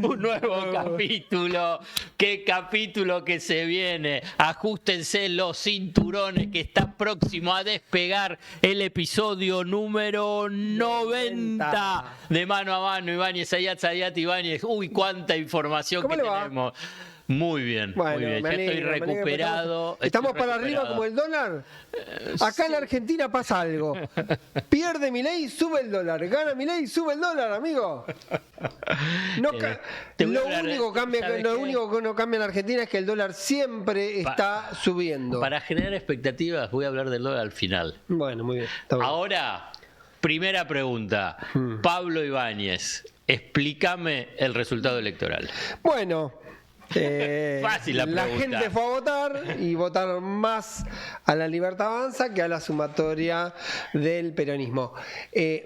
Un nuevo capítulo. Qué capítulo que se viene. Ajustense los cinturones que está próximo a despegar el episodio número 90 de Mano a Mano. Ibáñez, Zayat, Ibáñez. Uy, cuánta información que tenemos. Muy bien, bueno, muy bien. Ya estoy recuperado. Estamos para arriba como el dólar. Acá en Argentina pasa algo. Pierde Milei, sube el dólar. Gana Milei, sube el dólar, amigo. No lo único que no cambia en Argentina es que el dólar siempre está subiendo. Para generar expectativas voy a hablar del dólar al final. Bueno, muy bien. Ahora, primera pregunta. Pablo Ibáñez, explícame el resultado electoral. Bueno, fácil la gente fue a votar y votaron más a La Libertad Avanza que a la sumatoria del peronismo.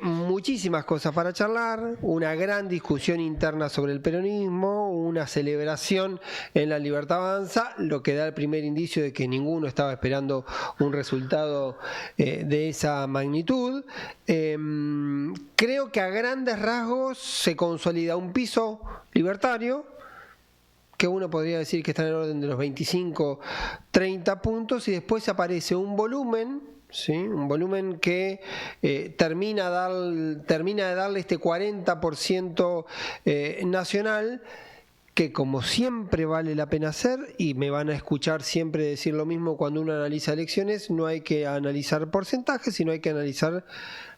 Muchísimas cosas para charlar, una gran discusión interna sobre el peronismo, una celebración en La Libertad Avanza, lo que da el primer indicio de que ninguno estaba esperando un resultado de esa magnitud. Creo que a grandes rasgos se consolida un piso libertario, que uno podría decir que está en el orden de los 25, 30 puntos, y después aparece un volumen, ¿sí? Un volumen que termina de darle este 40% nacional, que como siempre vale la pena hacer, y me van a escuchar siempre decir lo mismo cuando uno analiza elecciones, no hay que analizar porcentajes, sino hay que analizar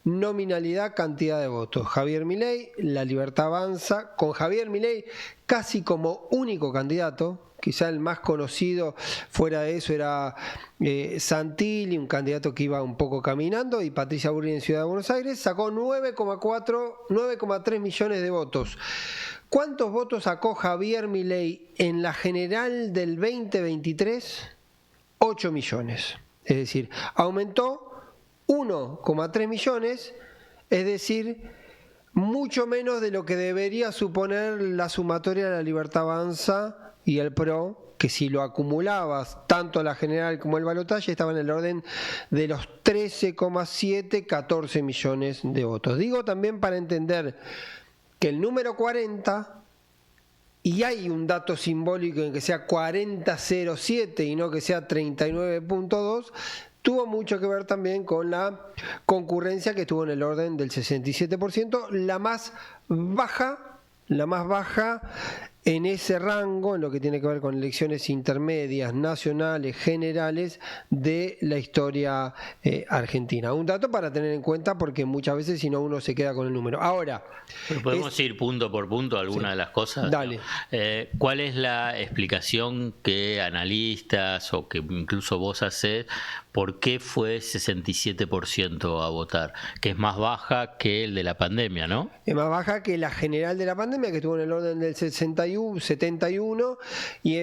nominalidad, cantidad de votos. Javier Milei, La Libertad Avanza, con Javier Milei casi como único candidato, quizá el más conocido fuera de eso era Santilli, un candidato que iba un poco caminando, y Patricia Bullrich en Ciudad de Buenos Aires, sacó 9,3 millones de votos. ¿Cuántos votos sacó Javier Milei en la general del 2023? 8 millones. Es decir, aumentó 1,3 millones, es decir, mucho menos de lo que debería suponer la sumatoria de La Libertad Avanza y el PRO, que si lo acumulabas tanto la general como el balotaje estaba en el orden de los 13,7, 14 millones de votos. Digo también para entender que el número 40, y hay un dato simbólico en que sea 40,07 y no que sea 39,2, tuvo mucho que ver también con la concurrencia, que estuvo en el orden del 67%, la más baja en ese rango, en lo que tiene que ver con elecciones intermedias, nacionales, generales de la historia argentina. Un dato para tener en cuenta, porque muchas veces si no uno se queda con el número. Ahora, ¿podemos ir punto por punto alguna de las cosas? Dale. ¿Cuál es la explicación que analistas o que incluso vos hacés por qué fue 67% a votar? Que es más baja que el de la pandemia, ¿no? Es más baja que la general de la pandemia, que estuvo en el orden del 71, y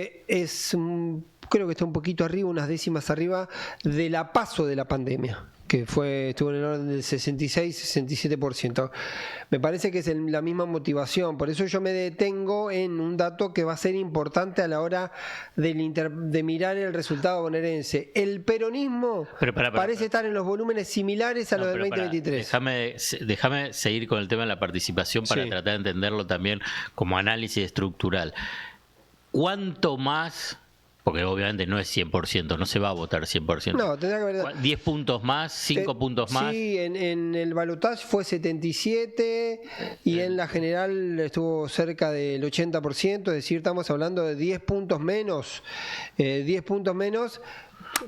creo que está un poquito arriba, unas décimas arriba de la PASO de la pandemia, que estuvo en el orden del 66-67%. Me parece que es la misma motivación, por eso yo me detengo en un dato que va a ser importante a la hora de mirar el resultado bonaerense. El peronismo parece estar en los volúmenes similares a los del 2023. Déjame seguir con el tema de la participación para tratar de entenderlo también como análisis estructural. ¿Cuánto más? Porque obviamente no es 100%, no se va a votar 100%. No, tendrá que ver. 10 puntos más, 5 puntos más. Sí, en el balotaje fue 77 y en la general estuvo cerca del 80%, es decir, estamos hablando de 10 puntos menos. 10 puntos menos.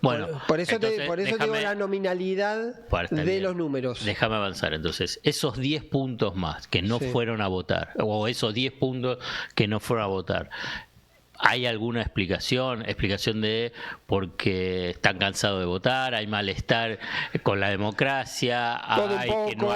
Bueno, por eso te digo la nominalidad de los números. Déjame avanzar. Entonces, esos 10 puntos más que no fueron a votar, o esos 10 puntos que no fueron a votar, ¿hay alguna explicación de por qué están cansados de votar? ¿Hay malestar con la democracia? Todo un poco,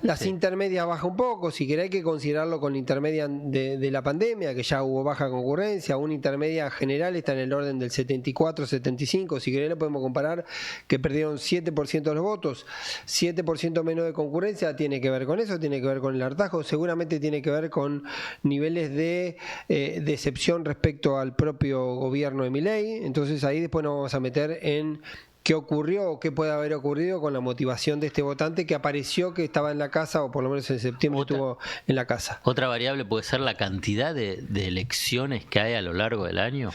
las intermedias baja un poco, si querés hay que considerarlo con la intermedia de la pandemia, que ya hubo baja concurrencia. Una intermedia general está en el orden del 74-75, si querés lo podemos comparar, que perdieron 7% de los votos, 7% menos de concurrencia. Tiene que ver con eso, tiene que ver con el hartazgo, seguramente tiene que ver con niveles de decepción respecto al propio gobierno de Milei. Entonces ahí después nos vamos a meter en qué ocurrió o qué puede haber ocurrido con la motivación de este votante que apareció que estaba en la casa, o por lo menos en septiembre estuvo en la casa. Otra variable puede ser la cantidad de elecciones que hay a lo largo del año.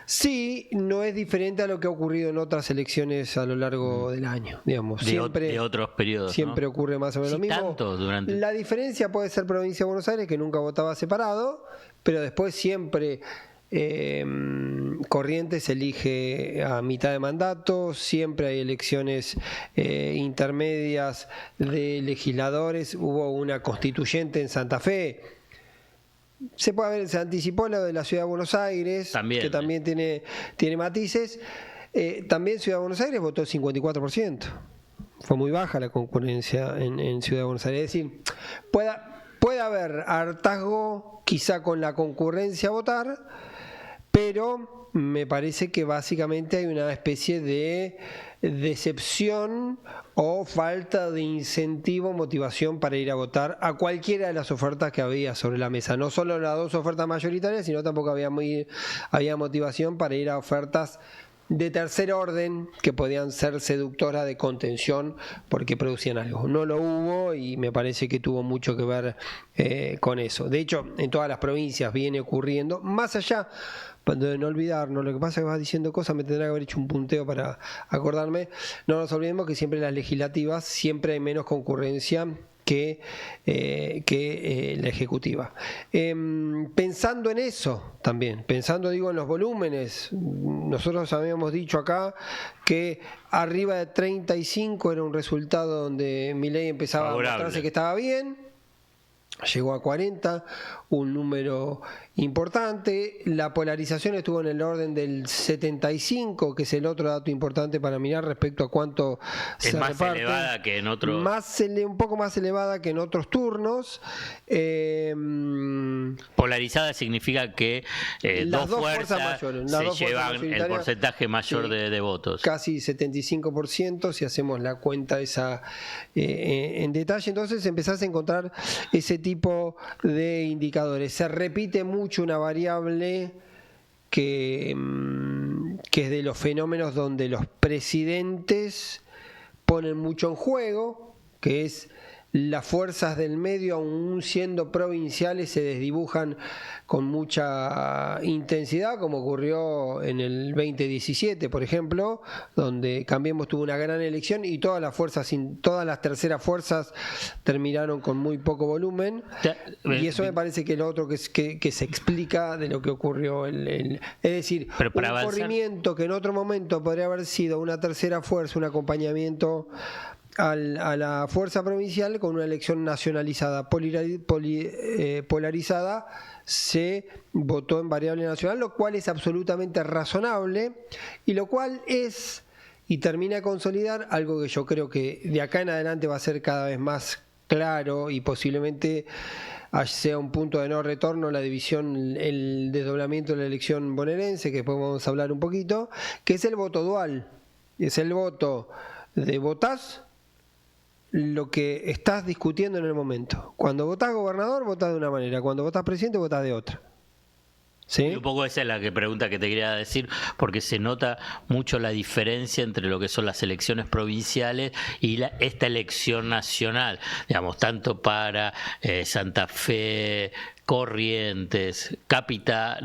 Sí, no es diferente a lo que ha ocurrido en otras elecciones a lo largo del año, digamos. De otros periodos. Siempre ocurre más o menos lo mismo. Tanto durante... La diferencia puede ser Provincia de Buenos Aires, que nunca votaba separado, pero después siempre Corrientes elige a mitad de mandato, siempre hay elecciones intermedias de legisladores, hubo una constituyente en Santa Fe. Se anticipó lo de la Ciudad de Buenos Aires, que también tiene matices. También Ciudad de Buenos Aires votó el 54%. Fue muy baja la concurrencia en Ciudad de Buenos Aires. Es decir, puede haber hartazgo quizá con la concurrencia a votar, pero me parece que básicamente hay una especie de decepción o falta de incentivo, motivación para ir a votar a cualquiera de las ofertas que había sobre la mesa. No solo las dos ofertas mayoritarias, sino tampoco había motivación para ir a ofertas de tercer orden que podían ser seductoras de contención porque producían algo. No lo hubo y me parece que tuvo mucho que ver con eso. De hecho, en todas las provincias viene ocurriendo, más allá de no olvidarnos, lo que pasa es que vas diciendo cosas, me tendrá que haber hecho un punteo para acordarme. No nos olvidemos que siempre en las legislativas siempre hay menos concurrencia que la ejecutiva. Pensando en eso también, digo en los volúmenes, nosotros habíamos dicho acá que arriba de 35 era un resultado donde Milei empezaba a mostrarse que estaba bien. Llegó a 40, un número importante. La polarización estuvo en el orden del 75, que es el otro dato importante para mirar respecto a cuánto se reparte. Es más elevada que en otros... un poco más elevada que en otros turnos. Polarizada significa que dos fuerzas mayores, se llevan el porcentaje mayor de votos. Casi 75%, si hacemos la cuenta esa en detalle. Entonces empezás a encontrar ese tipo de indicadores. Se repite mucho una variable que es de los fenómenos donde los presidentes ponen mucho en juego, que es las fuerzas del medio, aun siendo provinciales, se desdibujan con mucha intensidad, como ocurrió en el 2017, por ejemplo, donde Cambiemos tuvo una gran elección y todas las terceras fuerzas terminaron con muy poco volumen. Y eso me parece que es lo otro que se explica de lo que ocurrió. Es decir, un corrimiento que en otro momento podría haber sido una tercera fuerza, un acompañamiento a la fuerza provincial, con una elección nacionalizada polarizada, se votó en variable nacional, lo cual es absolutamente razonable y lo cual es y termina de consolidar algo que yo creo que de acá en adelante va a ser cada vez más claro y posiblemente sea un punto de no retorno, la división, el desdoblamiento de la elección bonaerense, que después vamos a hablar un poquito, que es el voto dual. Es el voto de votás lo que estás discutiendo en el momento. Cuando votás gobernador, votás de una manera. Cuando votás presidente, votás de otra. ¿Sí? Y un poco esa es la pregunta que te quería decir, porque se nota mucho la diferencia entre lo que son las elecciones provinciales y esta elección nacional, digamos, tanto para Santa Fe, Corrientes, Capital,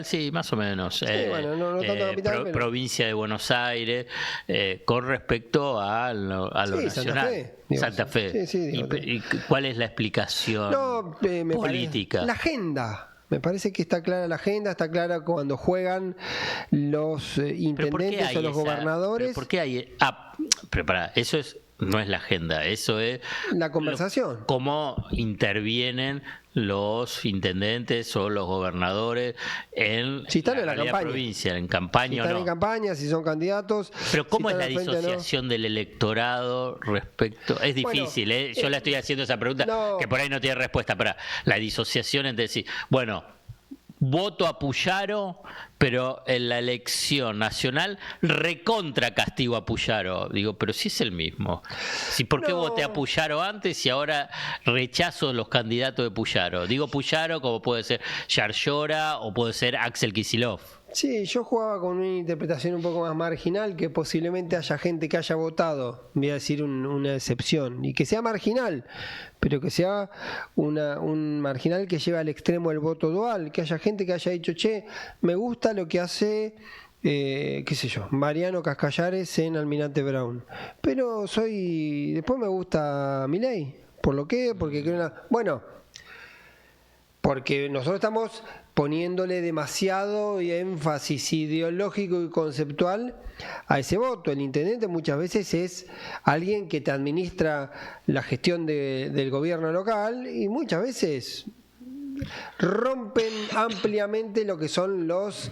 sí, más o menos, no tanto capital, pero... provincia de Buenos Aires, con respecto a lo nacional. Santa Fe. ¿Y cuál es la explicación política? La agenda. Me parece que está clara la agenda, está clara cuando juegan los intendentes o los gobernadores. ¿Por qué hay? Eso no es la agenda, eso es la conversación. Cómo intervienen los intendentes o los gobernadores en si están en la campaña, provincia, en campaña si están o no. En campaña, si son candidatos. Pero ¿cómo es la disociación del electorado respecto? Es difícil, yo le estoy haciendo esa pregunta que por ahí no tiene respuesta, pero la disociación es decir, bueno, voto a Puyaro, pero en la elección nacional recontra castigo a Puyaro. Digo, pero si es el mismo. ¿Por qué voté a Puyaro antes y ahora rechazo los candidatos de Puyaro? Digo Puyaro como puede ser Yarlora o puede ser Axel Kicillof. Sí, yo jugaba con una interpretación un poco más marginal, que posiblemente haya gente que haya votado, voy a decir una excepción, y que sea marginal, pero que sea un marginal que lleve al extremo el voto dual, que haya gente que haya dicho, che, me gusta lo que hace, qué sé yo, Mariano Cascallares en Almirante Brown, pero después me gusta Milei, porque creo bueno, porque nosotros estamos poniéndole demasiado énfasis ideológico y conceptual a ese voto. El intendente muchas veces es alguien que te administra la gestión del gobierno local y muchas veces rompen ampliamente lo que son los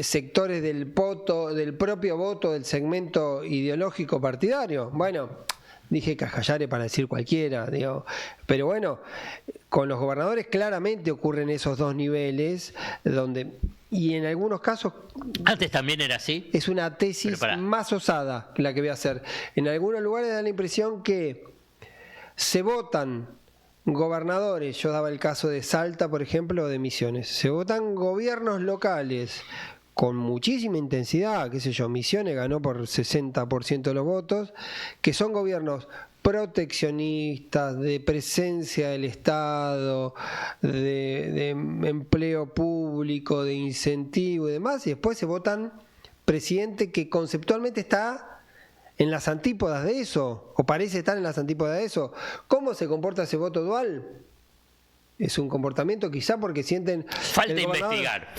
sectores del propio voto del segmento ideológico partidario. Bueno, dije Cascallares para decir cualquiera, digo, pero bueno, con los gobernadores claramente ocurren esos dos niveles y en algunos casos antes también era así. Es una tesis más osada la que voy a hacer. En algunos lugares da la impresión que se votan gobernadores, yo daba el caso de Salta, por ejemplo, o de Misiones, se votan gobiernos locales con muchísima intensidad, qué sé yo, Misiones ganó por 60% de los votos, que son gobiernos proteccionistas, de presencia del Estado, de empleo público, de incentivo y demás, y después se votan presidente que conceptualmente está en las antípodas de eso, o parece estar en las antípodas de eso. ¿Cómo se comporta ese voto dual? Es un comportamiento quizá porque sienten... Falta investigar.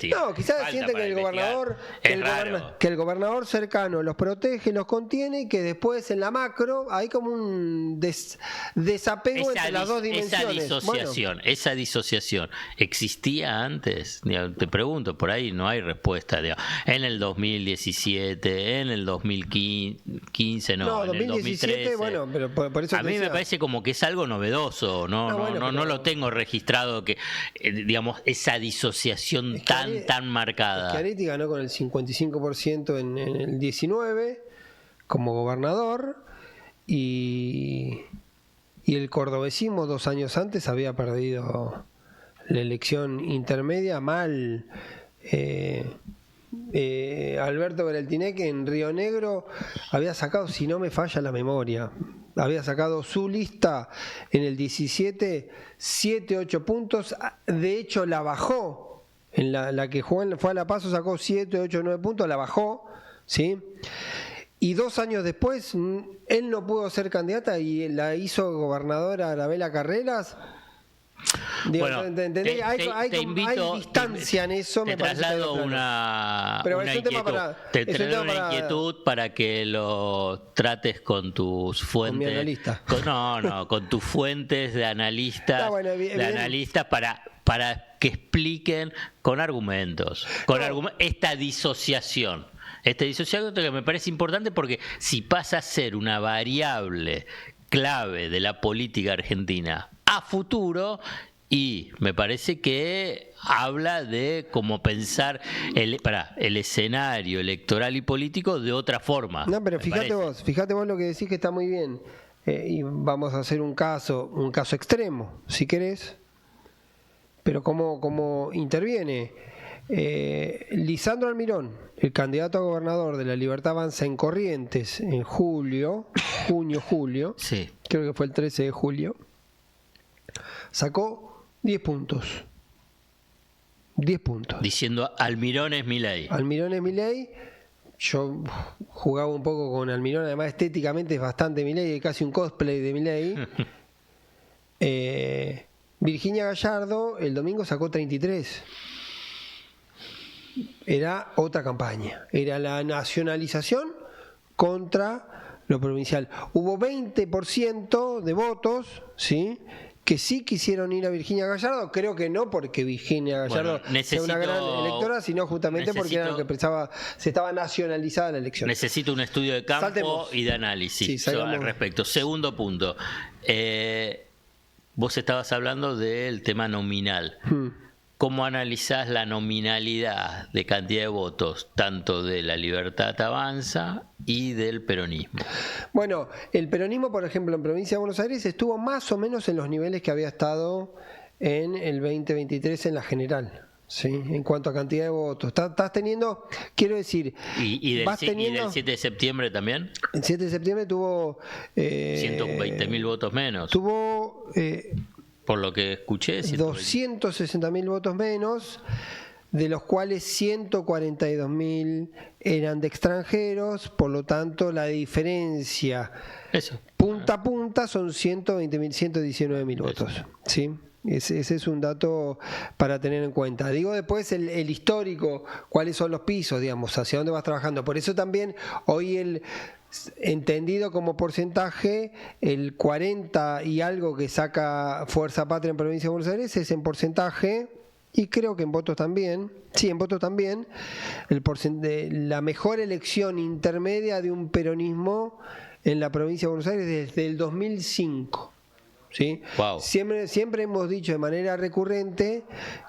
No, quizás sienten que el gobernador cercano los protege, los contiene y que después en la macro hay como un desapego entre las dos dimensiones. Esa disociación, ¿existía antes? Te pregunto, por ahí no hay respuesta. En el 2017, en el 2015, no, en 2017, el 2013. Bueno, pero por eso a mí me parece como que es algo novedoso, no lo tengo registrado que digamos esa disociación tan marcada. Schiaretti ganó con el 55% en el 19 como gobernador y el cordobesismo 2 años antes había perdido la elección intermedia mal. Alberto Bereltinec en Río Negro había sacado, si no me falla la memoria, había sacado su lista en el 17 7-8 puntos, de hecho la bajó en la que fue a La Paso, sacó 7, 8, 9 puntos, la bajó, ¿sí? Y 2 años después él no pudo ser candidata y la hizo gobernadora Arabela Carreras. Digo, bueno, hay distancia en eso. Te traslado una inquietud para que lo trates con tus fuentes. Con mi analista. Con tus fuentes de analistas, para que expliquen con argumentos, esta disociación. Esta disociación que me parece importante porque si pasa a ser una variable clave de la política argentina a futuro, y me parece que habla de cómo pensar el escenario electoral y político de otra forma. No, pero fíjate vos lo que decís, que está muy bien. Y vamos a hacer un caso extremo, si querés. Pero cómo interviene. Lisandro Almirón, el candidato a gobernador de La Libertad Avanza en Corrientes en julio, sí. Creo que fue el 13 de julio, sacó 10 puntos. 10 puntos. Diciendo Almirón es Milei. Almirón es Milei. Yo jugaba un poco con Almirón, además estéticamente es bastante Milei, es casi un cosplay de Milei. Virginia Gallardo el domingo sacó 33. Era otra campaña, era la nacionalización contra lo provincial. Hubo 20% de votos, ¿sí?, que sí quisieron ir a Virginia Gallardo. Creo que no porque Virginia Gallardo sea una gran electora, sino justamente porque era lo que pensaba, se estaba nacionalizada la elección. Necesito un estudio de campo y de análisis al respecto. Segundo punto, vos estabas hablando del tema nominal. ¿Cómo analizás la nominalidad de cantidad de votos tanto de La Libertad Avanza y del peronismo? Bueno, el peronismo, por ejemplo, en Provincia de Buenos Aires estuvo más o menos en los niveles que había estado en el 2023 en la general, ¿sí? En cuanto a cantidad de votos. Estás teniendo, quiero decir, ¿Y vas del teniendo... 7 de septiembre también? El 7 de septiembre tuvo... 120.000 votos menos. Tuvo Por lo que escuché, 260.000 votos menos, de los cuales 142.000 eran de extranjeros, por lo tanto la diferencia Eso. punta a punta son 120.000, 119.000 votos, ¿sí? Ese es un dato para tener en cuenta. Digo después el histórico, cuáles son los pisos, digamos, hacia dónde vas trabajando. Por eso también hoy entendido como porcentaje, el 40 y algo que saca Fuerza Patria en Provincia de Buenos Aires es en porcentaje, y creo que en votos también, sí, en votos también, la mejor elección intermedia de un peronismo en la Provincia de Buenos Aires desde el 2005. ¿Sí? Wow. Siempre hemos dicho de manera recurrente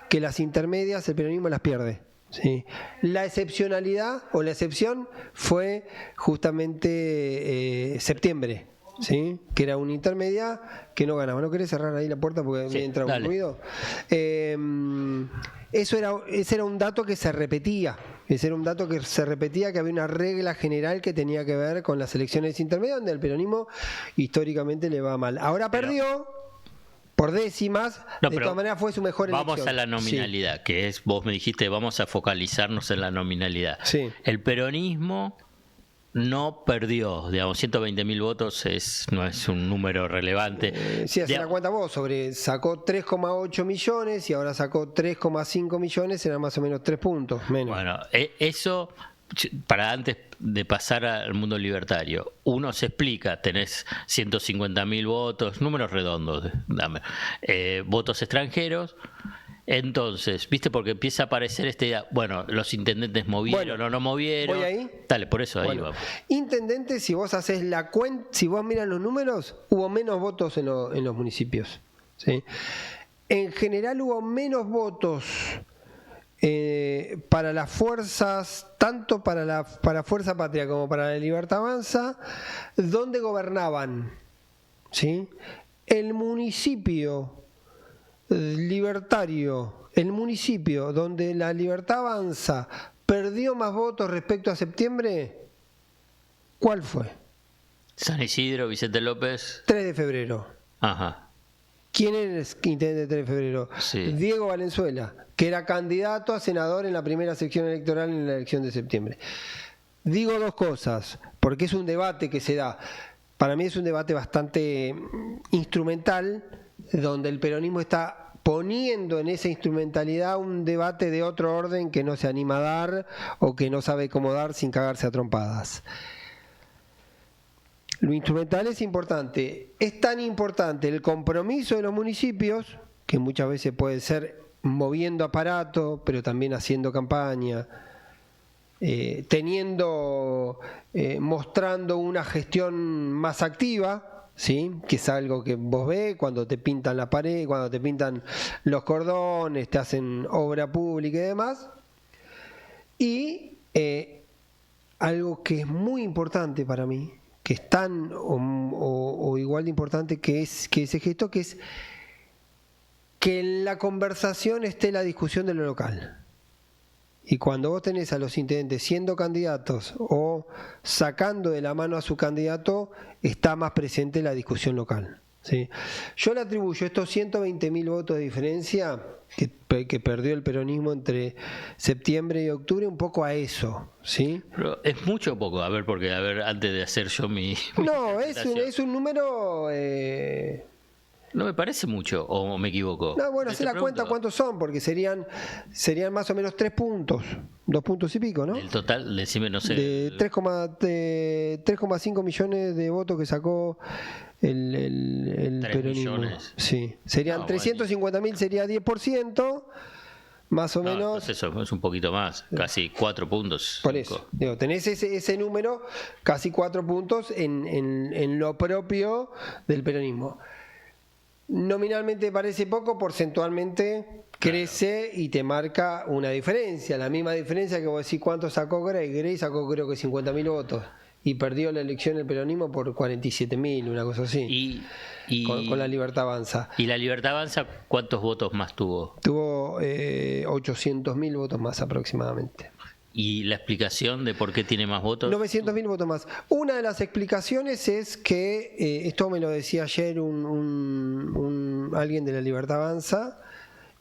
que las intermedias el peronismo las pierde. ¿Sí? La excepcionalidad o la excepción fue justamente septiembre, ¿sí? Que era una intermedia que no ganaba. ¿No querés cerrar ahí la puerta porque Sí, me entra un ruido? Ese era un dato que se repetía. Ese era un dato que se repetía, que había una regla general que tenía que ver con las elecciones intermedias, donde el peronismo históricamente le va mal. Ahora perdió por décimas, de todas maneras fue su mejor elección. Vamos a la nominalidad, que es, vos me dijiste, vamos a focalizarnos en la nominalidad. Sí. El peronismo no perdió, digamos, 120.000 votos no es un número relevante. Sí, hace la cuenta vos, sacó 3,8 millones y ahora sacó 3,5 millones, eran más o menos 3 puntos menos. Bueno, eso, para antes de pasar al mundo libertario, uno se explica, tenés 150.000 votos, números redondos, dame, votos extranjeros. Entonces, ¿viste? Porque empieza a aparecer bueno, los intendentes movieron o no movieron. ¿Voy ahí? Dale, por eso ahí vamos. Intendentes, si vos haces la cuenta, si vos miras los números, hubo menos votos en los municipios, ¿sí? En general hubo menos votos para las fuerzas, tanto para Fuerza Patria como para la Libertad Avanza, donde gobernaban, ¿sí? El municipio libertario, el municipio donde la Libertad Avanza perdió más votos respecto a septiembre, ¿cuál fue? San Isidro, Vicente López. 3 de febrero. Ajá. ¿Quién era el intendente de 3 de febrero? Sí. Diego Valenzuela, que era candidato a senador en la primera sección electoral en la elección de septiembre. Digo dos cosas, porque es un debate que se da. Para mí es un debate bastante instrumental, donde el peronismo está poniendo en esa instrumentalidad un debate de otro orden que no se anima a dar o que no sabe cómo dar sin cagarse a trompadas. Lo instrumental es importante. Es tan importante el compromiso de los municipios, que muchas veces puede ser moviendo aparato, pero también haciendo campaña, mostrando una gestión más activa, ¿sí? Que es algo que vos ves cuando te pintan la pared, cuando te pintan los cordones, te hacen obra pública y demás. Y algo que es muy importante para mí, que es tan o igual de importante que ese gesto, que es que en la conversación esté la discusión de lo local. Y cuando vos tenés a los intendentes siendo candidatos o sacando de la mano a su candidato, está más presente la discusión local, ¿sí? Yo le atribuyo estos 120.000 votos de diferencia que perdió el peronismo entre septiembre y octubre un poco a eso, ¿sí? Pero es mucho o poco, porque antes de hacer yo mi No, es un número... No me parece mucho, o me equivoco. No, bueno, hacer la cuenta cuántos son, porque serían más o menos 3 puntos, 2 puntos y pico, ¿no? El total, decime, no sé. De 3,5 millones de votos que sacó el 3 peronismo. millones. Sí, serían 350.000, sería 10%, más o menos. Pues eso es un poquito más, casi 4 puntos. Por eso, digo, tenés ese número, casi 4 puntos en lo propio del peronismo. Nominalmente parece poco, porcentualmente crece y te marca una diferencia, la misma diferencia que vos decís cuánto sacó Grey. Grey sacó creo que 50.000 votos y perdió la elección el peronismo por 47.000, una cosa así. Con la Libertad Avanza. ¿Y la Libertad Avanza cuántos votos más tuvo? Tuvo 800.000 votos más aproximadamente. ¿Y la explicación de por qué tiene más votos? 900.000 votos más. Una de las explicaciones es que, esto me lo decía ayer alguien de la Libertad Avanza,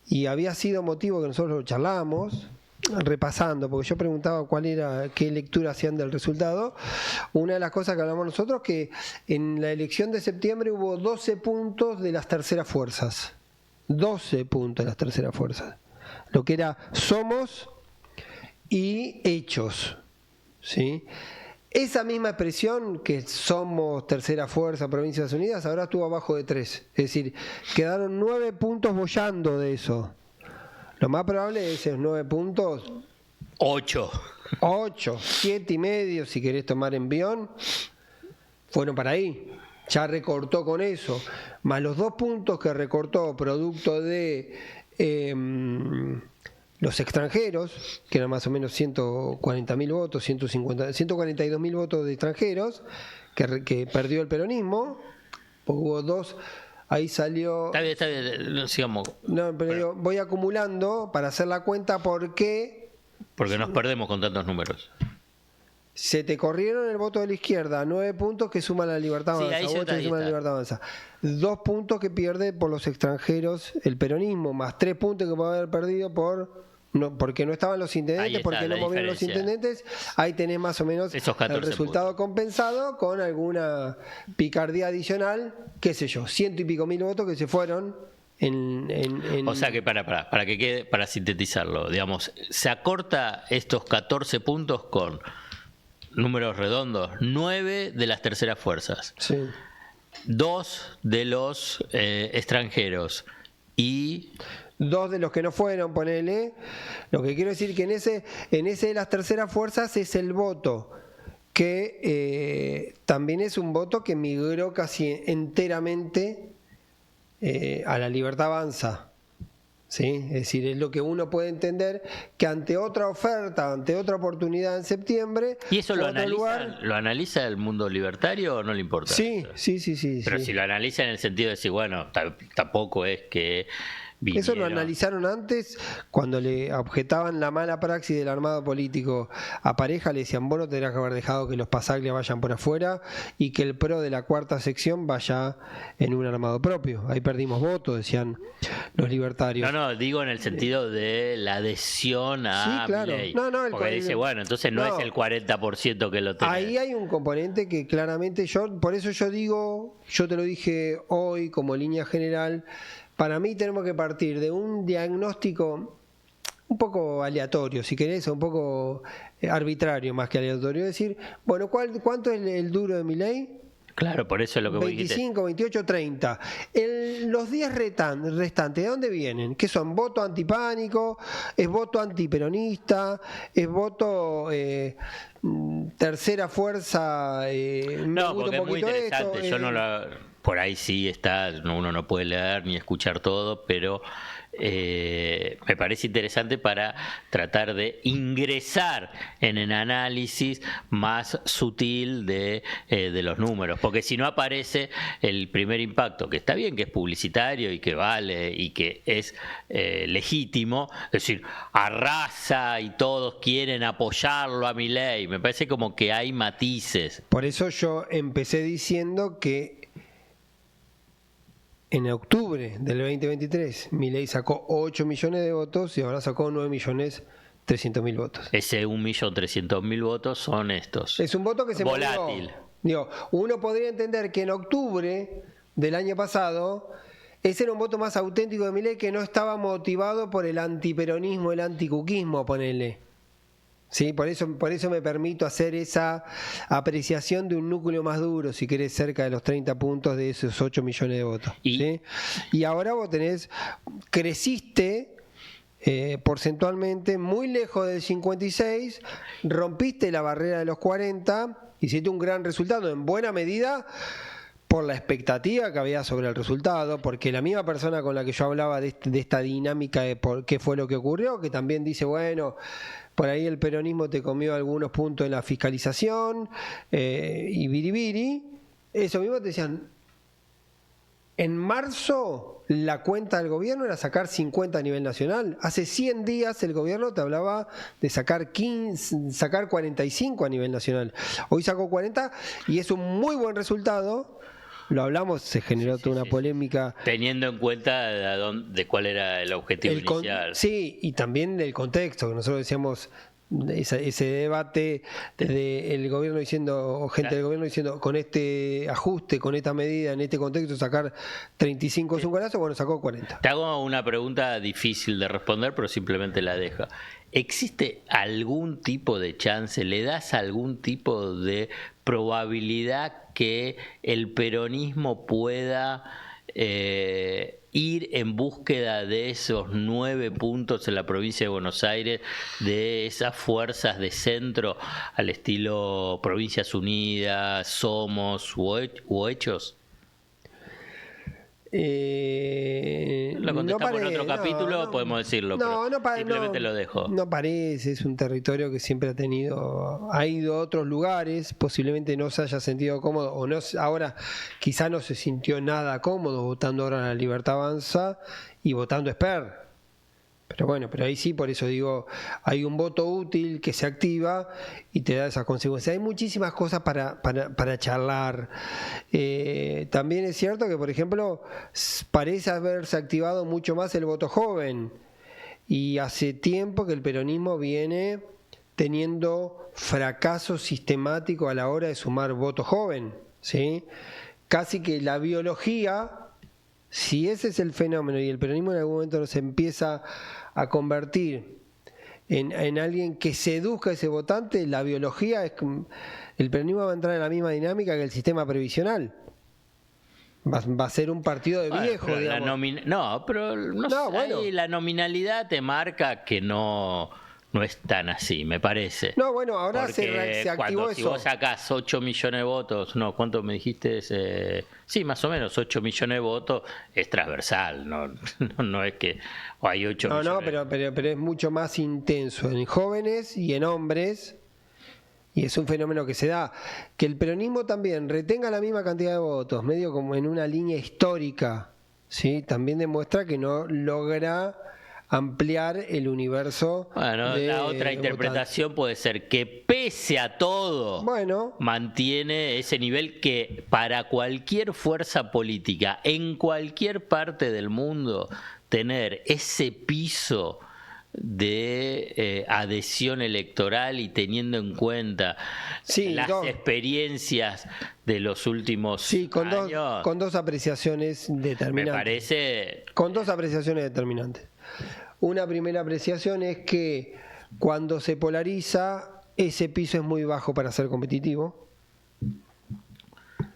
y había sido motivo que nosotros lo charlamos, repasando, porque yo preguntaba qué lectura hacían del resultado. Una de las cosas que hablamos nosotros, que en la elección de septiembre hubo 12 puntos de las terceras fuerzas. 12 puntos de las terceras fuerzas. Lo que era Somos y Hechos, ¿sí? Esa misma expresión, que Somos, Tercera Fuerza, Provincias Unidas, ahora estuvo abajo de 3. Es decir, quedaron 9 puntos boyando de eso. Lo más probable de esos 9 puntos, 8, 7,5, si querés tomar envión, fueron para ahí. Ya recortó con eso. Más los 2 puntos que recortó producto de los extranjeros, que eran más o menos 140.000 votos, 142.000 votos de extranjeros, que perdió el peronismo, porque hubo 2. Ahí salió... Está bien, sigamos. No, pero yo voy acumulando para hacer la cuenta porque nos perdemos con tantos números. Se te corrieron el voto de la izquierda, 9 puntos que suman la Libertad Avanza, 8 que suman la Libertad Avanza, 2 puntos que pierde por los extranjeros el peronismo, más 3 puntos que puede haber perdido porque no estaban los intendentes, porque no movieron los intendentes. Ahí tenés más o menos el resultado puntos compensado con alguna picardía adicional, qué sé yo, 100 y pico mil votos que se fueron O sea que para que quede, para sintetizarlo, digamos, se acorta estos 14 puntos con números redondos, 9 de las terceras fuerzas, sí, 2 de los extranjeros y 2 de los que no fueron, ponele. Lo que quiero decir que en ese de las terceras fuerzas es el voto que también es un voto que migró casi enteramente a la Libertad Avanza, ¿sí? Es decir, es lo que uno puede entender, que ante otra oferta, ante otra oportunidad en septiembre... ¿Y eso lo analiza el mundo libertario o no le importa? Sí. Pero si lo analiza en el sentido de decir, bueno, tampoco es que... Eso lo analizaron antes, cuando le objetaban la mala praxis del armado político a Pareja, le decían, vos no tendrás que haber dejado que los Pasaglia vayan por afuera y que el PRO de la cuarta sección vaya en un armado propio. Ahí perdimos votos, decían los libertarios. No, digo en el sentido de la adhesión a sí, claro. Milei. No, porque dice, bueno, entonces no es el 40% que lo tiene. Ahí hay un componente que claramente por eso yo digo, yo te lo dije hoy como línea general, para mí tenemos que partir de un diagnóstico un poco aleatorio, si querés, o un poco arbitrario más que aleatorio. Es decir, bueno, ¿cuánto es el duro de Milei? Claro, por eso es lo que 25, 28, 30. Los 10 restantes, ¿de dónde vienen? ¿Qué son? ¿Voto antipánico? ¿Es voto antiperonista? ¿Es voto tercera fuerza? No, porque es muy interesante. Yo no por ahí sí está, uno no puede leer ni escuchar todo, pero me parece interesante para tratar de ingresar en el análisis más sutil de los números, porque si no aparece el primer impacto, que está bien, que es publicitario y que vale y que es legítimo, es decir, arrasa y todos quieren apoyarlo a Milei. Me parece como que hay matices. Por eso yo empecé diciendo que en octubre del 2023, Milei sacó 8 millones de votos y ahora sacó 9.300.000 votos. Ese 1.300.000 votos son estos. Es un voto que se volátil. Digo, uno podría entender que en octubre del año pasado ese era un voto más auténtico de Milei, que no estaba motivado por el antiperonismo, el anticuquismo, ponele. Sí, por eso me permito hacer esa apreciación de un núcleo más duro, si querés, cerca de los 30 puntos de esos 8 millones de votos. ¿Sí? Y ahora vos creciste porcentualmente muy lejos del 56, rompiste la barrera de los 40, hiciste un gran resultado, en buena medida por la expectativa que había sobre el resultado, porque la misma persona con la que yo hablaba de esta dinámica de por qué fue lo que ocurrió, que también dice, bueno, por ahí el peronismo te comió algunos puntos en la fiscalización y biribiri, eso mismo te decían, en marzo la cuenta del gobierno era sacar 50 a nivel nacional. Hace 100 días el gobierno te hablaba de sacar 45 a nivel nacional. Hoy sacó 40 y es un muy buen resultado. Lo hablamos, se generó toda una polémica. Teniendo en cuenta de cuál era el objetivo inicial. Sí, y también del contexto, que nosotros decíamos... Ese debate del gobierno diciendo, o gente del gobierno diciendo, con este ajuste, con esta medida, en este contexto, sacar 35 es un golazo, bueno, sacó 40. Te hago una pregunta difícil de responder, pero simplemente la dejo. ¿Existe algún tipo de chance, le das algún tipo de probabilidad que el peronismo pueda ir en búsqueda de esos 9 puntos en la provincia de Buenos Aires, de esas fuerzas de centro al estilo Provincias Unidas, Somos u Hechos? Lo contestamos en otro capítulo, podemos decirlo, pero simplemente lo dejo. No parece, es un territorio que siempre ha ido a otros lugares, posiblemente no se haya sentido cómodo, o no, ahora quizá no se sintió nada cómodo votando ahora La Libertad Avanza y votando Esper. Pero bueno, pero ahí sí, por eso digo, hay un voto útil que se activa y te da esas consecuencias. Hay muchísimas cosas para charlar. También es cierto que, por ejemplo, parece haberse activado mucho más el voto joven. Y hace tiempo que el peronismo viene teniendo fracaso sistemático a la hora de sumar voto joven, ¿sí? Casi que la biología... Si ese es el fenómeno y el peronismo en algún momento nos empieza a convertir en alguien que seduzca a ese votante, la biología es que el peronismo va a entrar en la misma dinámica que el sistema previsional. Va a ser un partido de viejos, bueno, la nominalidad te marca que no es tan así, me parece. No, bueno, ahora se activó eso. Si vos sacás 8 millones de votos, no, ¿cuánto me dijiste? Sí, más o menos 8 millones de votos, es transversal, no es que hay 8 millones. No, pero es mucho más intenso en jóvenes y en hombres, y es un fenómeno que se da. Que el peronismo también retenga la misma cantidad de votos, medio como en una línea histórica, ¿sí? También demuestra que no logra ampliar el universo. Bueno, la otra interpretación puede ser que pese a todo, mantiene ese nivel que para cualquier fuerza política en cualquier parte del mundo, tener ese piso de adhesión electoral y teniendo en cuenta las experiencias de los últimos años. Con dos apreciaciones determinantes. Me parece. Con dos apreciaciones determinantes. Una primera apreciación es que cuando se polariza, ese piso es muy bajo para ser competitivo.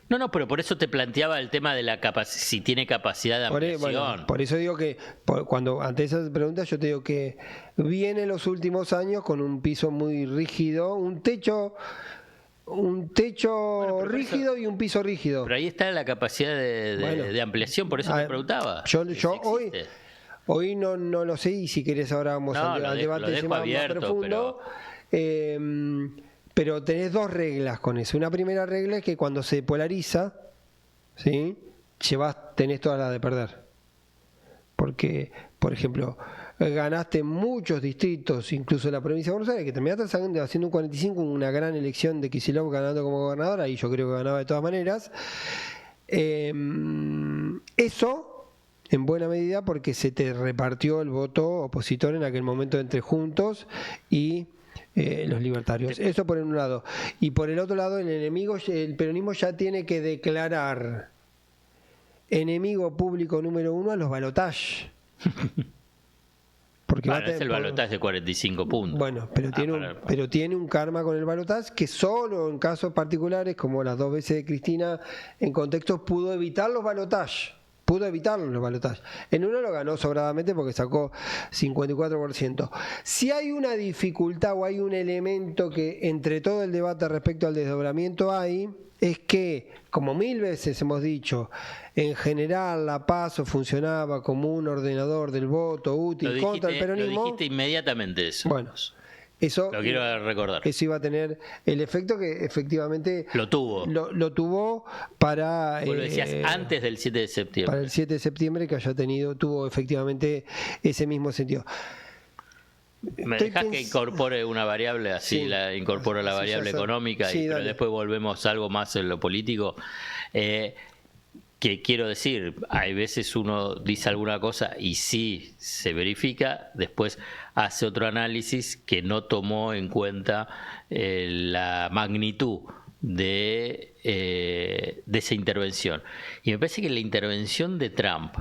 No, pero por eso te planteaba el tema de si tiene capacidad de ampliación. Por eso digo que, cuando ante esas preguntas, yo te digo que viene en los últimos años con un piso muy rígido, un techo rígido y un piso rígido. Pero ahí está la capacidad de ampliación, por eso te preguntaba. Yo hoy no lo sé, y si querés ahora vamos al debate más profundo. Pero tenés dos reglas con eso. Una primera regla es que cuando se polariza, ¿sí?, tenés todas las de perder. Porque, por ejemplo, ganaste muchos distritos, incluso en la provincia de Buenos Aires, que terminaste haciendo un 45, una gran elección de Kicillof ganando como gobernadora, y yo creo que ganaba de todas maneras. Eso, en buena medida, porque se te repartió el voto opositor en aquel momento entre Juntos y los libertarios. Eso por un lado. Y por el otro lado, el peronismo ya tiene que declarar enemigo público número 1 a los balotajes. Porque es el balotaje de 45 puntos. Bueno, pero tiene un karma con el balotaje que solo en casos particulares, como las 2 veces de Cristina, en contextos pudo evitar los balotajes. En uno lo ganó sobradamente porque sacó 54%. Si hay una dificultad o hay un elemento que entre todo el debate respecto al desdoblamiento es que, como 1000 veces hemos dicho, en general la PASO funcionaba como un ordenador del voto útil contra el peronismo. Lo dijiste inmediatamente eso. Bueno, eso lo quiero recordar. Eso iba a tener el efecto que efectivamente lo tuvo. Lo tuvo para... Vos lo decías antes del 7 de septiembre. Para el 7 de septiembre que tuvo efectivamente ese mismo sentido. ¿Me dejas que incorpore una variable? Así incorporo la variable económica, pero después volvemos a algo más en lo político. Que quiero decir, hay veces uno dice alguna cosa y sí se verifica, después hace otro análisis que no tomó en cuenta la magnitud de esa intervención. Y me parece que la intervención de Trump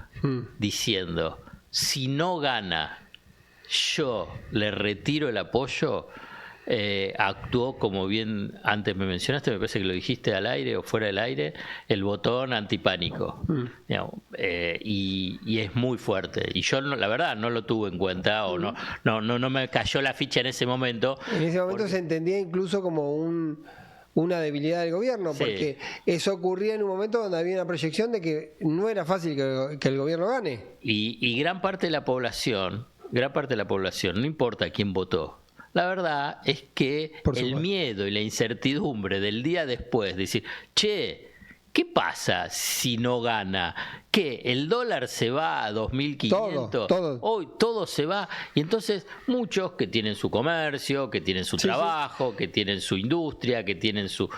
diciendo, si no gana, yo le retiro el apoyo, actuó, como bien antes me mencionaste, me parece que lo dijiste al aire o fuera del aire, el botón antipánico. Digamos, y es muy fuerte. Y yo, la verdad, no lo tuve en cuenta o no me cayó la ficha en ese momento. En ese momento se entendía incluso como una debilidad del gobierno, porque eso ocurría en un momento donde había una proyección de que no era fácil que el gobierno gane. Y gran parte de la población, no importa quién votó, la verdad es que el miedo y la incertidumbre del día después, decir, che, ¿qué pasa si no gana? ¿Qué? ¿El dólar se va a 2.500? Todo. Hoy todo se va. Y entonces muchos que tienen su comercio, que tienen su trabajo, que tienen su industria, que tienen su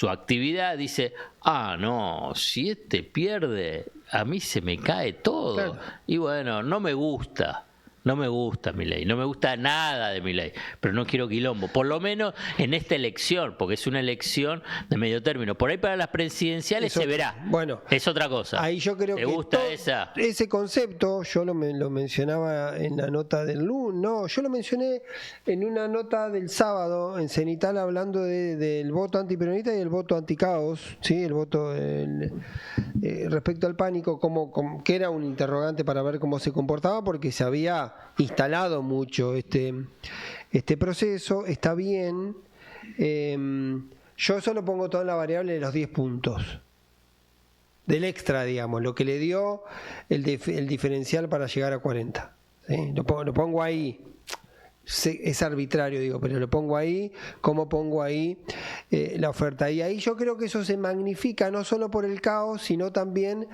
actividad, dice, no, si este pierde, a mí se me cae todo. Claro. Y bueno, no me gusta Milei, no me gusta nada de Milei, pero no quiero quilombo, por lo menos en esta elección, porque es una elección de medio término. Por ahí para las presidenciales se verá. Bueno, es otra cosa. Ahí yo creo ¿Te gusta ese concepto? Yo lo mencionaba en la nota del lunes, yo lo mencioné en una nota del sábado en Cenital, hablando del voto antiperonista y el voto anticaos, ¿sí? El voto respecto al pánico, que era un interrogante para ver cómo se comportaba, porque se había instalado mucho este proceso. Está bien. Yo solo pongo toda la variable de los 10 puntos del extra, digamos, lo que le dio el diferencial para llegar a 40, ¿sí? Lo pongo ahí. Es arbitrario, digo, pero lo pongo ahí, como pongo ahí la oferta. Y ahí yo creo que eso se magnifica no solo por el caos, sino también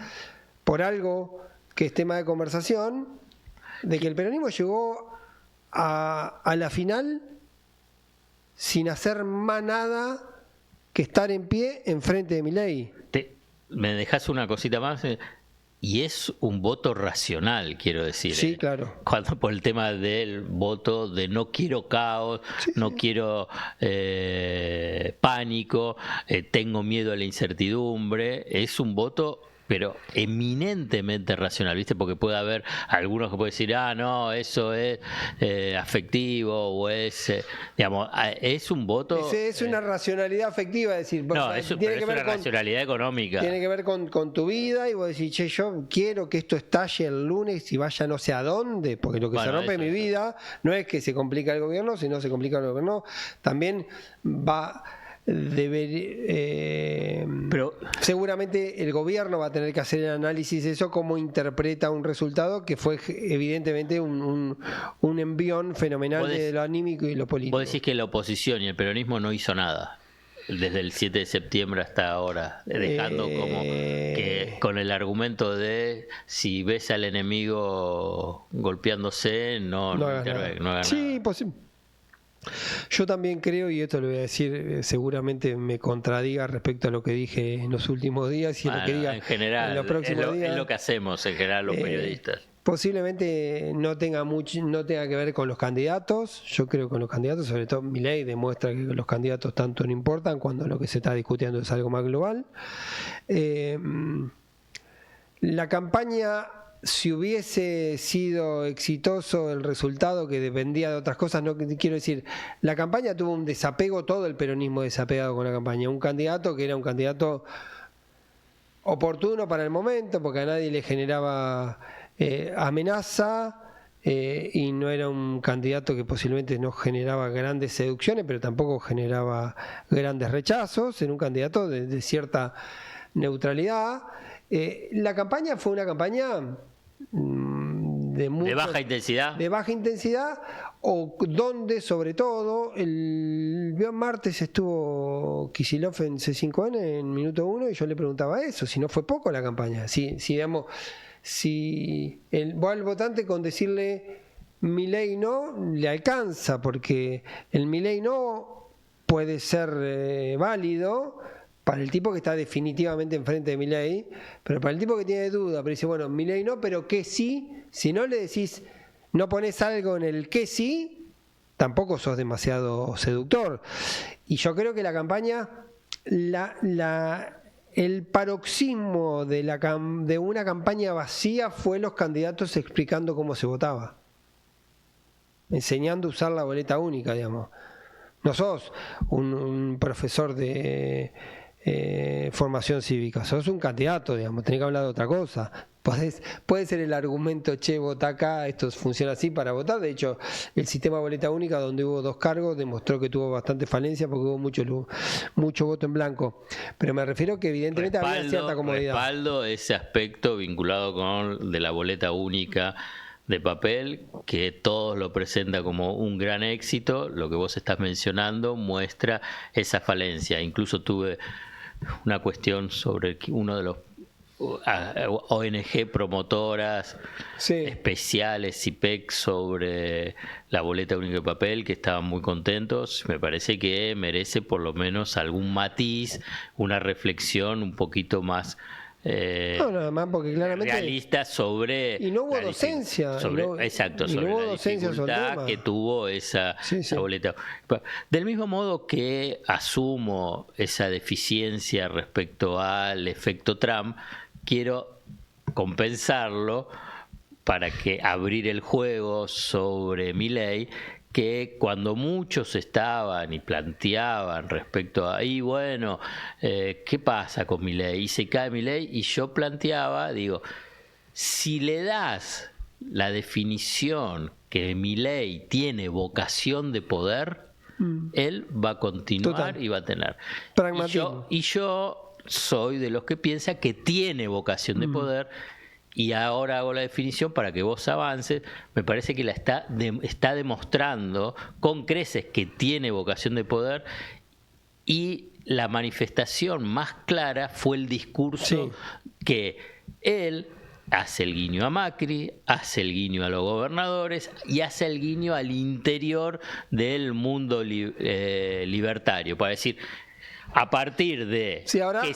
por algo que es tema de conversación, de que el peronismo llegó a la final sin hacer más nada que estar en pie enfrente de Milei. Me dejas una cosita más, y es un voto racional, quiero decir. Sí, claro. Cuando por el tema del voto de no quiero caos, no quiero pánico, tengo miedo a la incertidumbre, es un voto pero eminentemente racional, ¿viste? Porque puede haber algunos que pueden decir, no, eso es afectivo, o es, digamos, es un voto... Es una racionalidad afectiva, es decir, no, tiene que ver con racionalidad económica. Tiene que ver con tu vida, y vos decís, che, yo quiero que esto estalle el lunes y vaya no sé a dónde, porque lo que se rompe en mi vida no es que se complica el gobierno, sino se complica el gobierno, también va... pero seguramente el gobierno va a tener que hacer el análisis de eso, cómo interpreta un resultado que fue evidentemente un envión fenomenal de lo anímico y lo político. Vos decís que la oposición y el peronismo no hizo nada desde el 7 de septiembre hasta ahora, dejando como que con el argumento de si ves al enemigo golpeándose, no haga nada. Sí, yo también creo, y esto lo voy a decir, seguramente me contradiga respecto a lo que dije en los últimos días y lo que diga en general, en los próximos días. Es lo que hacemos en general los periodistas. Posiblemente no tenga que ver con los candidatos. Yo creo que con los candidatos, sobre todo Milei demuestra que los candidatos tanto no importan cuando lo que se está discutiendo es algo más global. La campaña, si hubiese sido exitoso el resultado, que dependía de otras cosas, no quiero decir, la campaña tuvo un desapego, todo el peronismo desapegado con la campaña, un candidato que era un candidato oportuno para el momento, porque a nadie le generaba amenaza, y no era un candidato que posiblemente no generaba grandes seducciones, pero tampoco generaba grandes rechazos, era un candidato de cierta neutralidad. La campaña fue una campaña de baja intensidad. De baja intensidad, o donde sobre todo el martes estuvo Kicillof en C5N en minuto 1 y yo le preguntaba eso, si no fue poco la campaña, si vos al votante con decirle Milei no le alcanza, porque el Milei no puede ser válido para el tipo que está definitivamente enfrente de Milei, pero para el tipo que tiene duda, pero dice, bueno, Milei no, pero que sí, si no le decís, no pones algo en el que sí, tampoco sos demasiado seductor. Y yo creo que la campaña, el paroxismo de una campaña vacía fue los candidatos explicando cómo se votaba, enseñando a usar la boleta única, digamos. No sos un profesor de formación cívica, sos un candidato, digamos, tenés que hablar de otra cosa. Puede ser el argumento, che, vota acá, esto funciona así para votar. De hecho, el sistema de boleta única, donde hubo 2 cargos, demostró que tuvo bastante falencia porque hubo mucho voto en blanco. Pero me refiero que evidentemente había cierta comodidad. Respaldo ese aspecto vinculado con de la boleta única de papel, que todos lo presentan como un gran éxito. Lo que vos estás mencionando muestra esa falencia. Incluso tuve una cuestión sobre uno de los ONG promotoras especiales, CIPEC, sobre la boleta única de papel, que estaban muy contentos. Me parece que merece por lo menos algún matiz, una reflexión un poquito más nada más porque claramente realista sobre, y no hubo docencia sobre la dificultad que tuvo esa boleta. Del mismo modo que asumo esa deficiencia respecto al efecto Trump, quiero compensarlo para que abrir el juego sobre Milei, que cuando muchos estaban y planteaban respecto a, y bueno, ¿qué pasa con Milei? Y se cae Milei, y yo planteaba, digo, si le das la definición que Milei tiene vocación de poder, él va a continuar y va a tener. Y yo soy de los que piensa que tiene vocación de poder. Y ahora hago la definición para que vos avances. Me parece que está demostrando con creces que tiene vocación de poder, y la manifestación más clara fue el discurso que él hace el guiño a Macri, hace el guiño a los gobernadores y hace el guiño al interior del mundo libertario, para decir, a partir de que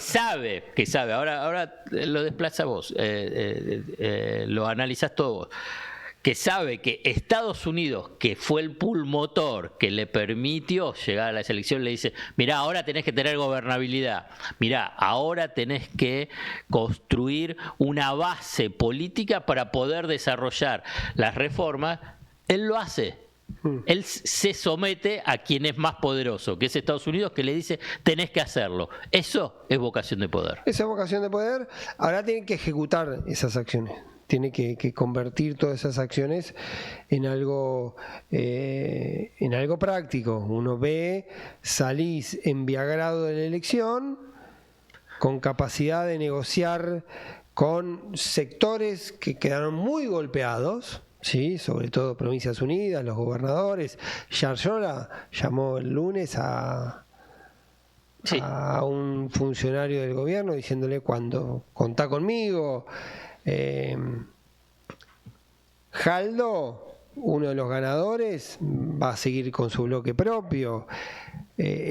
sabe, ahora lo desplaza vos, lo analizás todo vos, que sabe que Estados Unidos, que fue el pulmotor que le permitió llegar a la selección, le dice, mirá, ahora tenés que tener gobernabilidad, mirá, ahora tenés que construir una base política para poder desarrollar las reformas. Él lo hace. Él se somete a quien es más poderoso, que es Estados Unidos, que le dice, tenés que hacerlo. Eso es vocación de poder. Esa vocación de poder. Ahora tienen que ejecutar esas acciones. Tiene que convertir todas esas acciones en algo práctico. Uno ve, salís embriagado de la elección, con capacidad de negociar con sectores que quedaron muy golpeados. Sí, sobre todo Provincias Unidas, los gobernadores. Yarlora llamó el lunes a un funcionario del gobierno diciéndole, cuando contá conmigo. Jaldo, uno de los ganadores, va a seguir con su bloque propio.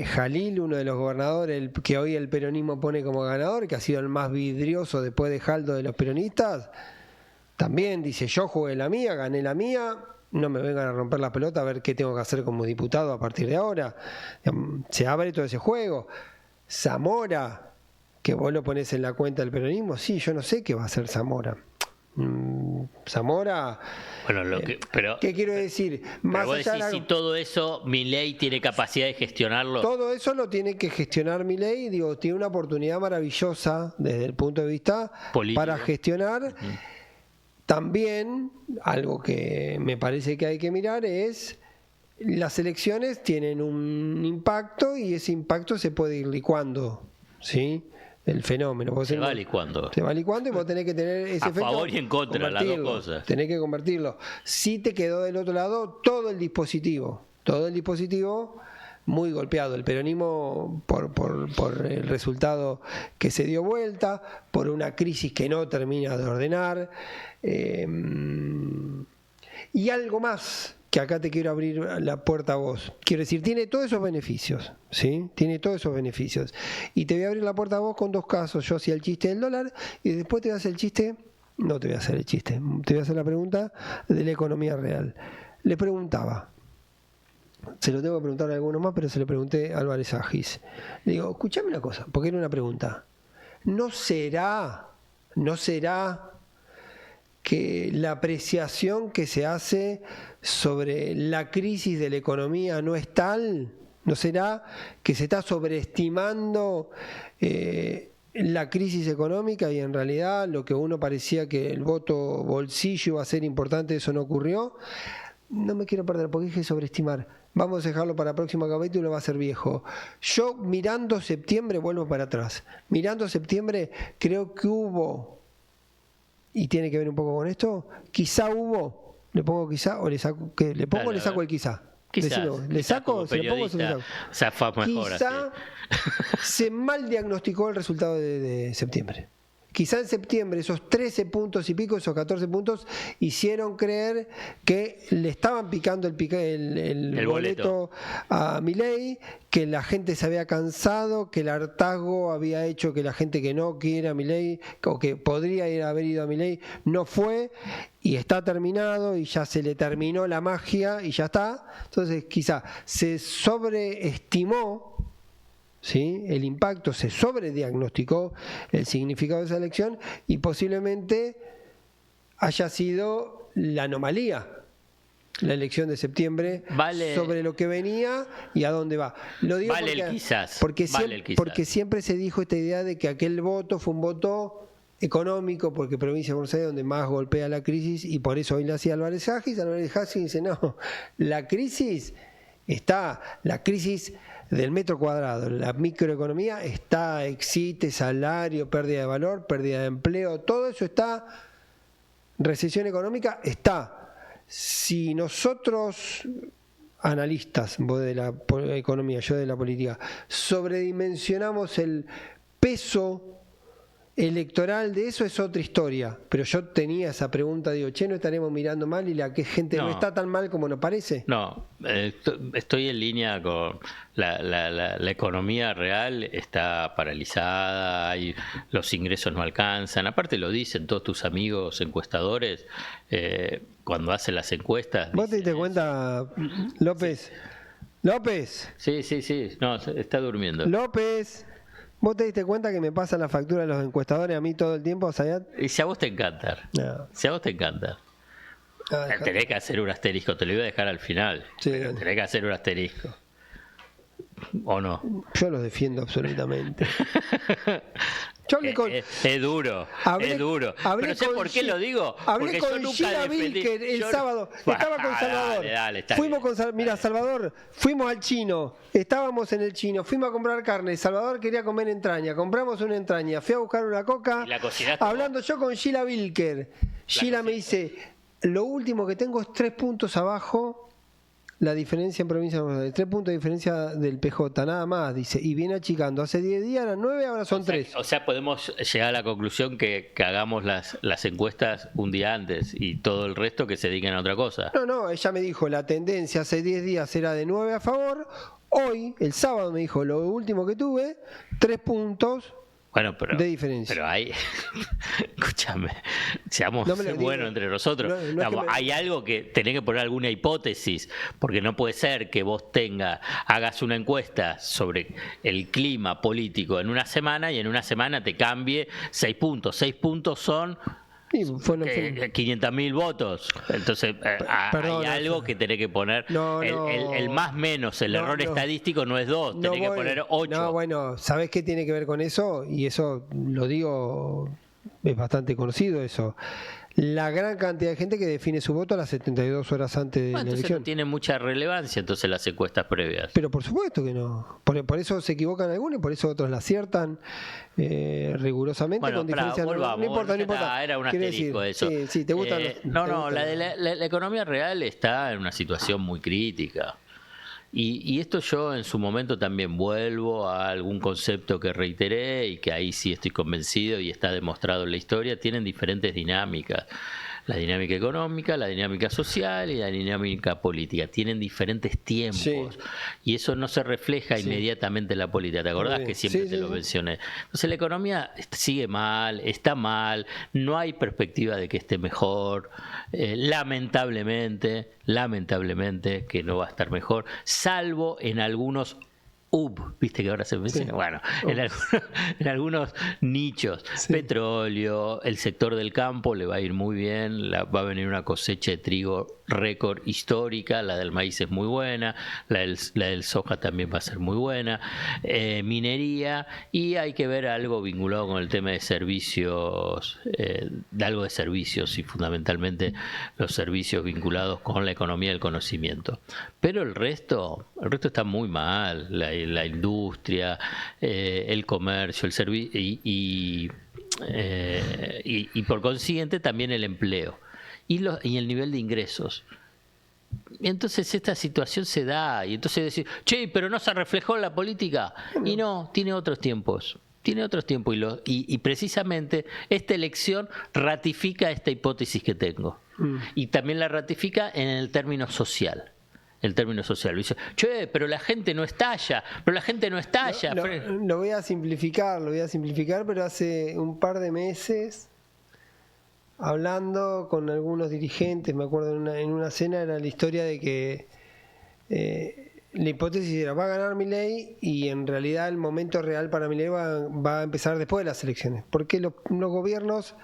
Jalil, uno de los gobernadores que hoy el peronismo pone como ganador, que ha sido el más vidrioso después de Jaldo de los peronistas, también dice, yo jugué la mía, gané la mía, no me vengan a romper la pelota a ver qué tengo que hacer como diputado a partir de ahora. Se abre todo ese juego. Zamora, que vos lo ponés en la cuenta del peronismo, sí, yo no sé qué va a hacer Zamora. Zamora, bueno, ¿qué quiero decir? Más vos allá decís, si todo eso Milei tiene capacidad de gestionarlo. Todo eso lo tiene que gestionar Milei, digo, tiene una oportunidad maravillosa desde el punto de vista político para gestionar. También, algo que me parece que hay que mirar es, las elecciones tienen un impacto y ese impacto se puede ir licuando, ¿sí? El fenómeno. Se va licuando. Se va licuando y vos tenés que tener ese efecto. A favor y en contra, las dos cosas. Tenés que convertirlo. Si te quedó del otro lado todo el dispositivo muy golpeado. El peronismo por el resultado que se dio vuelta, por una crisis que no termina de ordenar. Y algo más, que acá te quiero abrir la puerta a vos. Quiero decir, tiene todos esos beneficios, ¿sí? Tiene todos esos beneficios. Y te voy a abrir la puerta a vos con dos casos. Yo hacía el chiste del dólar y después te voy a hacer el chiste. No te voy a hacer el chiste, te voy a hacer la pregunta de la economía real. Le preguntaba, se lo tengo que preguntar a alguno más, pero se le pregunté a Álvarez Agis. Le digo, escuchame una cosa, porque era una pregunta. ¿No será que la apreciación que se hace sobre la crisis de la economía no es tal? ¿No será que se está sobreestimando la crisis económica y en realidad lo que uno parecía que el voto bolsillo iba a ser importante, eso no ocurrió? No me quiero perder porque dije sobreestimar. Vamos a dejarlo para el próximo capítulo, va a ser viejo. Yo mirando septiembre, vuelvo para atrás. Mirando septiembre, creo que hubo, y tiene que ver un poco con esto, quizá hubo, le pongo quizá o le saco, ¿qué? ¿Le pongo o le saco el quizá? Quizás, Decilo, ¿le saco? ¿Se le pongo o se le saco? Quizá se mal diagnosticó el resultado de septiembre. Quizá en septiembre esos 13 puntos y pico, esos 14 puntos, hicieron creer que le estaban picando el boleto a Milei, que la gente se había cansado, que el hartazgo había hecho que la gente que no quiera a Milei, o que podría haber ido a Milei, no fue, y está terminado, y ya se le terminó la magia, y ya está. Entonces quizá se sobreestimó, ¿sí? El impacto, se sobrediagnosticó el significado de esa elección y posiblemente haya sido la anomalía, la elección de septiembre, sobre lo que venía y a dónde va. Lo digo porque siempre se dijo esta idea de que aquel voto fue un voto económico, porque provincia de Buenos Aires es donde más golpea la crisis, y por eso hoy le hacía Álvarez Agis dice, no, la crisis del metro cuadrado, la microeconomía está, existe salario, pérdida de valor, pérdida de empleo, todo eso está, recesión económica está. Si nosotros, analistas, vos de la economía, yo de la política, sobredimensionamos el peso electoral de eso, es otra historia. Pero yo tenía esa pregunta, digo, ¿no estaremos mirando mal y la que gente no está tan mal como nos parece? No, estoy en línea con la economía real, está paralizada, los ingresos no alcanzan, aparte lo dicen todos tus amigos encuestadores, cuando hacen las encuestas. ¿Vos te diste cuenta, López? ¿López? Sí, no, está durmiendo. López. ¿Vos te diste cuenta que me pasan la factura de los encuestadores a mí todo el tiempo, Zayat? Y si a vos te encanta. No. Si a vos te encanta. Tenés que hacer un asterisco, te lo iba a dejar al final. Sí, tenés que hacer un asterisco. ¿O no? Yo los defiendo absolutamente. Es duro, es duro. Pero ¿sé por qué lo digo? Hablé con Sheila Wilker el sábado. Estaba con Salvador. Mira, Salvador, fuimos al chino. Estábamos en el chino. Fuimos a comprar carne. Salvador quería comer entraña. Compramos una entraña. Fui a buscar una coca. Hablando yo con Sheila Wilker. Sheila me dice, lo último que tengo es 3 puntos abajo. La diferencia en provincia de Buenos Aires, 3 puntos de diferencia del PJ, nada más, dice, y viene achicando. Hace 10 días eran 9, ahora son 3. O sea, podemos llegar a la conclusión que hagamos las encuestas un día antes y todo el resto que se dediquen a otra cosa. No, ella me dijo, la tendencia hace 10 días era de 9 a favor. Hoy, el sábado, me dijo, lo último que tuve, 3 puntos. Bueno, de diferencia. Pero hay, escúchame, seamos buenos entre nosotros. Hay algo que tenés que poner alguna hipótesis, porque no puede ser que vos hagas una encuesta sobre el clima político en una semana y en una semana te cambie 6 puntos. 6 puntos son 500.000 votos. Entonces hay algo que tenés que poner. El más menos, el error estadístico no es 2, tenés que poner 8. No, bueno, ¿sabés qué tiene que ver con eso? Y eso lo digo es bastante conocido eso. La gran cantidad de gente que define su voto a las 72 horas antes de la Entonces elección. no tiene mucha relevancia entonces las encuestas previas. Pero por supuesto que no. Por eso se equivocan algunos y por eso otros la aciertan rigurosamente. Bueno, con diferencia. volvamos, no importa, no ya está, importa. era un Quiero asterisco decir, eso. Sí, te gustan la economía real está en una situación muy crítica. Y esto yo en su momento también vuelvo a algún concepto que reiteré y que ahí sí estoy convencido y está demostrado en la historia, tienen diferentes dinámicas. La dinámica económica, la dinámica social y la dinámica política. Tienen diferentes tiempos. Sí. Y eso no se refleja inmediatamente en la política. ¿Te acordás que siempre te lo mencioné? Entonces la economía sigue mal, está mal, no hay perspectiva de que esté mejor. Lamentablemente que no va a estar mejor, salvo en algunos viste que ahora se menciona, bueno, en algunos nichos, petróleo, el sector del campo le va a ir muy bien, va a venir una cosecha de trigo récord histórica, la del maíz es muy buena, la del soja también va a ser muy buena, minería, y hay que ver algo vinculado con el tema de servicios, de algo de servicios y fundamentalmente los servicios vinculados con la economía del conocimiento. Pero el resto está muy mal, la industria, el comercio, el servicio y por consiguiente también el empleo y el nivel de ingresos. Entonces esta situación se da y entonces decir, che, pero no se reflejó en la política. Y no, tiene otros tiempos. Y precisamente esta elección ratifica esta hipótesis que tengo. Y también la ratifica en el término social. Dice, che, pero la gente no estalla. Lo voy a simplificar, pero hace un par de meses, hablando con algunos dirigentes, me acuerdo en una cena, era la historia de que la hipótesis era, va a ganar Milei, y en realidad el momento real para Milei va a empezar después de las elecciones, porque los gobiernos,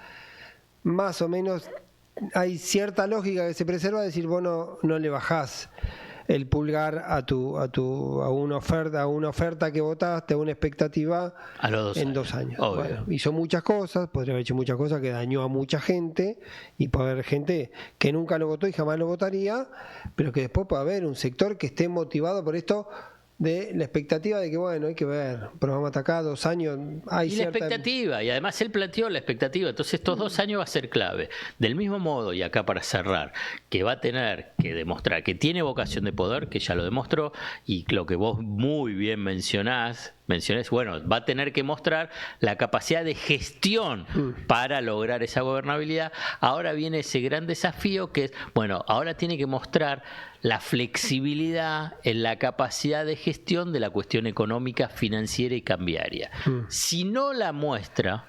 más o menos, hay cierta lógica que se preserva, de decir, vos no le bajás el pulgar a una oferta que votaste, a una expectativa en 2 años. Bueno, hizo muchas cosas, podría haber hecho muchas cosas que dañó a mucha gente, y puede haber gente que nunca lo votó y jamás lo votaría, pero que después puede haber un sector que esté motivado por esto, de la expectativa de que, bueno, hay que ver, pero vamos hasta acá 2 años. Hay la expectativa, y además él planteó la expectativa, entonces estos 2 años va a ser clave. Del mismo modo, y acá para cerrar, que va a tener que demostrar que tiene vocación de poder, que ya lo demostró, y lo que vos muy bien mencionás, bueno, va a tener que mostrar la capacidad de gestión para lograr esa gobernabilidad. Ahora viene ese gran desafío que es, bueno, ahora tiene que mostrar la flexibilidad en la capacidad de gestión de la cuestión económica, financiera y cambiaria. Si no la muestra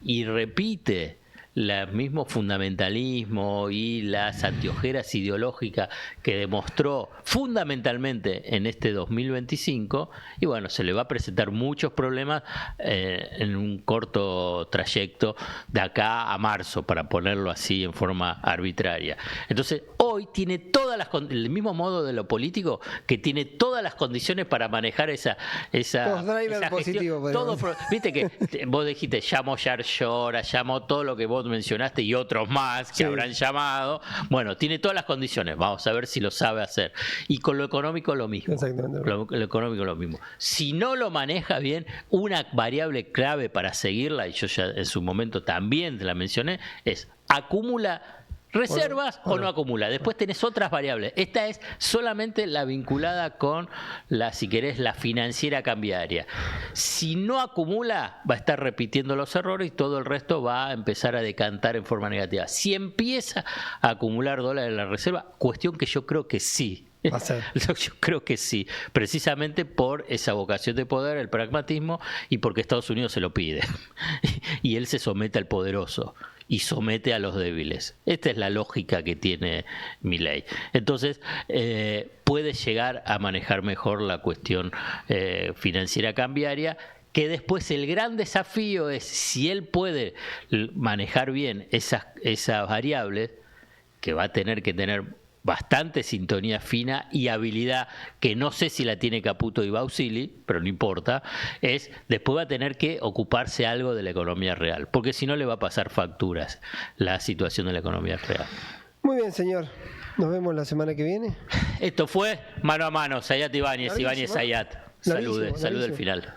y repite el mismo fundamentalismo y las anteojeras ideológicas que demostró fundamentalmente en este 2025, y bueno, se le va a presentar muchos problemas en un corto trayecto de acá a marzo, para ponerlo así en forma arbitraria. Entonces, hoy tiene todas las el mismo modo de lo político, que tiene todas las condiciones para manejar esa positivo, todo, viste que vos dijiste, llamo Yarlora, llamo todo lo que vos mencionaste y otros más que habrán llamado. Bueno, tiene todas las condiciones, vamos a ver si lo sabe hacer. Y con lo económico lo mismo. Exactamente. Lo económico lo mismo. Si no lo maneja bien, una variable clave para seguirla, y yo ya en su momento también te la mencioné, es acumula reservas o no acumula. Después tenés otras variables. Esta es solamente la vinculada con si querés, la financiera cambiaria. Si no acumula, va a estar repitiendo los errores y todo el resto va a empezar a decantar en forma negativa. Si empieza a acumular dólares en la reserva, cuestión que yo creo que sí. Yo creo que sí, precisamente por esa vocación de poder, el pragmatismo, y porque Estados Unidos se lo pide. Y él se somete al poderoso y somete a los débiles. Esta es la lógica que tiene Milei. Entonces, puede llegar a manejar mejor la cuestión financiera cambiaria, que después el gran desafío es si él puede manejar bien esas variables, que va a tener que tener bastante sintonía fina y habilidad, que no sé si la tiene Caputo y Bausili, pero no importa, después va a tener que ocuparse algo de la economía real, porque si no le va a pasar facturas la situación de la economía real. Muy bien, señor. Nos vemos la semana que viene. Esto fue Mano a Mano, Zayat Ibáñez, Ibáñez Zayat. Salude al final.